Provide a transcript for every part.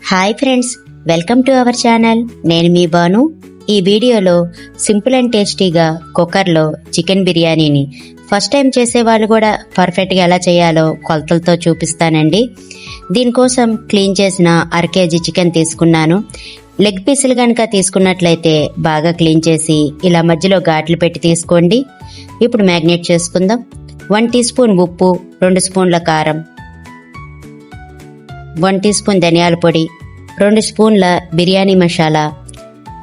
Hi friends, welcome to our channel. నేను మీ బాను. ఈ వీడియోలో సింపుల్ అండ్ టేస్టీగా కుక్కర్లో చికెన్ బిర్యానీని ఫస్ట్ టైం చేసే వాళ్ళు కూడా పర్ఫెక్ట్గా ఎలా చేయాలో కొలతలతో చూపిస్తానండి. దీనికోసం క్లీన్ చేసిన 1/2 kg చికెన్ తీసుకున్నాను. లెగ్ పీసులు కనుక తీసుకున్నట్లయితే బాగా క్లీన్ చేసి ఇలా మధ్యలో ఘాట్లు పెట్టి తీసుకోండి. ఇప్పుడు మ్యాగ్నేట్ చేసుకుందాం. 1 టీ స్పూన్ ఉప్పు, 2 స్పూన్ల కారం, 1 టీ స్పూన్ ధనియాల పొడి, 2 స్పూన్ల బిర్యానీ మసాలా,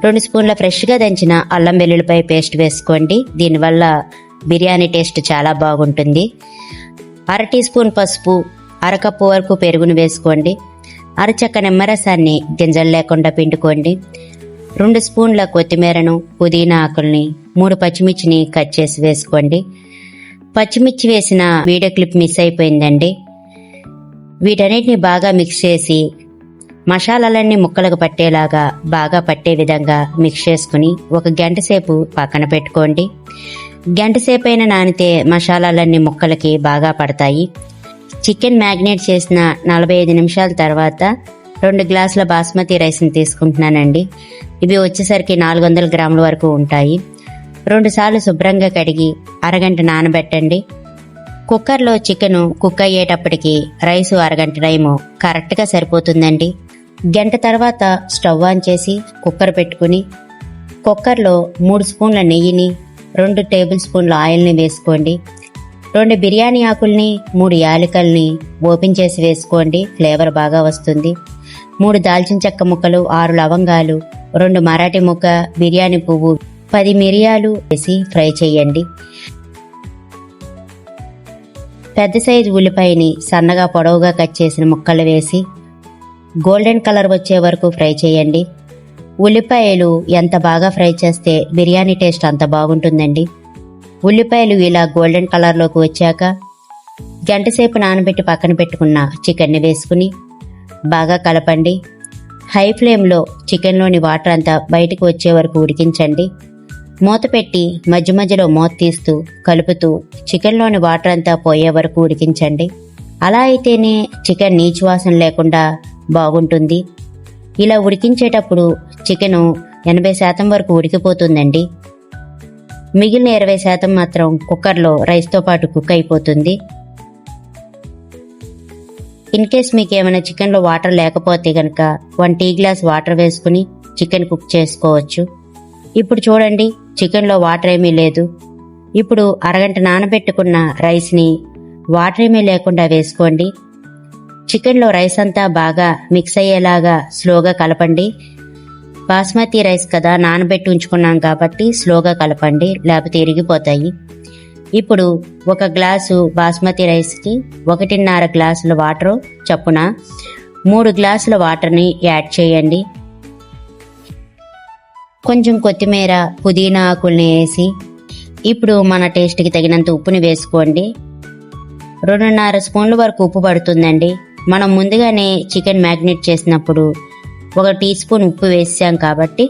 2 స్పూన్ల ఫ్రెష్గా దంచిన అల్లం వెల్లుల్లిపాయ పేస్ట్ వేసుకోండి. దీనివల్ల బిర్యానీ టేస్ట్ చాలా బాగుంటుంది. 1/2 టీ స్పూన్ పసుపు, 1/2 కప్పు వరకు పెరుగును వేసుకోండి. అరచక్క నిమ్మరసాన్ని గింజలు లేకుండా పిండుకోండి. 2 స్పూన్ల కొత్తిమీరను, పుదీనా ఆకుల్ని, 3 పచ్చిమిర్చిని కట్ చేసి వేసుకోండి. పచ్చిమిర్చి వేసిన వీడియో క్లిప్ మిస్ అయిపోయిందండి. వీటన్నిటిని బాగా మిక్స్ చేసి మసాలాలన్నీ ముక్కలకు పట్టేలాగా బాగా పట్టే విధంగా మిక్స్ చేసుకుని 1 గంట సేపు పక్కన పెట్టుకోండి. గంట సేపు అయినా నానితే మసాలాలన్నీ ముక్కలకి బాగా పడతాయి. చికెన్ మ్యాగ్నేట్ చేసిన 45 నిమిషాల తర్వాత 2 గ్లాసుల బాస్మతి రైస్ని తీసుకుంటున్నానండి. ఇవి వచ్చేసరికి 400 గ్రాముల వరకు ఉంటాయి. 2 సార్లు శుభ్రంగా కడిగి అరగంట నానబెట్టండి. కుక్కర్లో చికెన్ కుక్ అయ్యేటప్పటికి రైసు అరగంట టైము కరెక్ట్గా సరిపోతుందండి. గంట తర్వాత స్టవ్ ఆన్ చేసి కుక్కర్ పెట్టుకుని కుక్కర్లో 3 స్పూన్ల నెయ్యిని, 2 టేబుల్ స్పూన్ల ఆయిల్ని వేసుకోండి. 2 బిర్యానీ ఆకుల్ని, 3 యాలకుల్ని ఓపెన్ చేసి వేసుకోండి. ఫ్లేవర్ బాగా వస్తుంది. 3 దాల్చిన చెక్క ముక్కలు, 6 లవంగాలు, 2 మరాఠీ ముక్క, బిర్యానీ పువ్వు, 10 మిరియాలు వేసి ఫ్రై చేయండి. పెద్ద సైజు ఉల్లిపాయని సన్నగా పొడవుగా కట్ చేసిన ముక్కలు వేసి గోల్డెన్ కలర్ వచ్చే వరకు ఫ్రై చేయండి. ఉల్లిపాయలు ఎంత బాగా ఫ్రై చేస్తే బిర్యానీ టేస్ట్ అంత బాగుంటుందండి. ఉల్లిపాయలు ఇలా గోల్డెన్ కలర్లోకి వచ్చాక గంట సేపు నానబెట్టి పక్కన పెట్టుకున్న చికెన్ని వేసుకుని బాగా కలపండి. హై ఫ్లేమ్లో చికెన్లోని వాటర్ అంతా బయటకు వచ్చే వరకు ఉడికించండి. మూత పెట్టి మధ్య మధ్యలో మూత తీస్తూ కలుపుతూ చికెన్లోని వాటర్ అంతా పోయే వరకు ఉడికించండి. అలా అయితేనే చికెన్ నీచు వాసన లేకుండా బాగుంటుంది. ఇలా ఉడికించేటప్పుడు చికెను 80% వరకు ఉడికిపోతుందండి. మిగిలిన 20% మాత్రం కుక్కర్లో రైస్తో పాటు కుక్ అయిపోతుంది. ఇన్ కేస్ మీకు ఏమైనా చికెన్లో వాటర్ లేకపోతే కనుక 1 టీ గ్లాస్ వాటర్ వేసుకుని చికెన్ కుక్ చేసుకోవచ్చు. ఇప్పుడు చూడండి, చికెన్లో వాటర్ ఏమీ లేదు. ఇప్పుడు అరగంట నానబెట్టుకున్న రైస్ని వాటర్ ఏమీ లేకుండా వేసుకోండి. చికెన్లో రైస్ అంతా బాగా మిక్స్ అయ్యేలాగా స్లోగా కలపండి. బాస్మతి రైస్ కదా, నానబెట్టి ఉంచుకున్నాం కాబట్టి స్లోగా కలపండి, లేకపోతే ఇరిగిపోతాయి. ఇప్పుడు 1 గ్లాసు బాస్మతి రైస్కి 1.5 గ్లాసుల వాటర్ చొప్పున 3 గ్లాసుల వాటర్ని యాడ్ చేయండి. కొంచెం కొత్తిమీర, పుదీనా ఆకుల్ని వేసి ఇప్పుడు మన టేస్ట్కి తగినంత ఉప్పుని వేసుకోండి. 2.5 స్పూన్ల వరకు ఉప్పు పడుతుందండి. మనం ముందుగానే చికెన్ మ్యాగ్నేట్ చేసినప్పుడు 1 టీ స్పూన్ ఉప్పు వేసాం కాబట్టి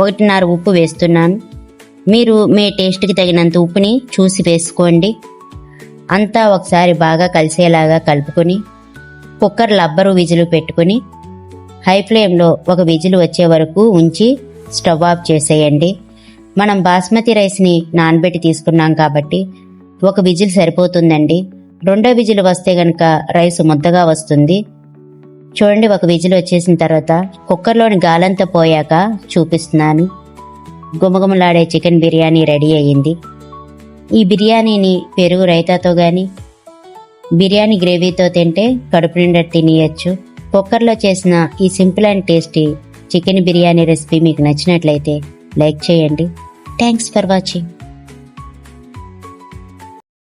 1.5 ఉప్పు వేస్తున్నాను. మీరు మీ టేస్ట్కి తగినంత ఉప్పుని చూసి వేసుకోండి. అంతా ఒకసారి బాగా కలిసేలాగా కలుపుకొని కుక్కర్ రబ్బరు విజిల్ పెట్టుకుని హై ఫ్లేమ్లో 1 విజిల్ వచ్చే వరకు ఉంచి స్టవ్ ఆఫ్ చేసేయండి. మనం బాస్మతి రైస్ని నానబెట్టి తీసుకున్నాం కాబట్టి 1 విజిల్ సరిపోతుందండి. 2వ విజిల్ వస్తే గనక రైస్ ముద్దగా వస్తుంది. చూడండి, 1 విజిల్ వచ్చేసిన తర్వాత కుక్కర్లోని గాలంతా పోయాక చూపిస్తున్నాను. గుమగుమలాడే చికెన్ బిర్యానీ రెడీ అయ్యింది. ఈ బిర్యానీని పెరుగు రైతాతో కానీ బిర్యానీ గ్రేవీతో తింటే కడుపు నిండా తినేయచ్చు. కుక్కర్లో చేసిన ఈ simple and tasty chicken biryani recipe మీకు నచ్చినట్లయితే లైక్ చేయండి. Thanks for watching.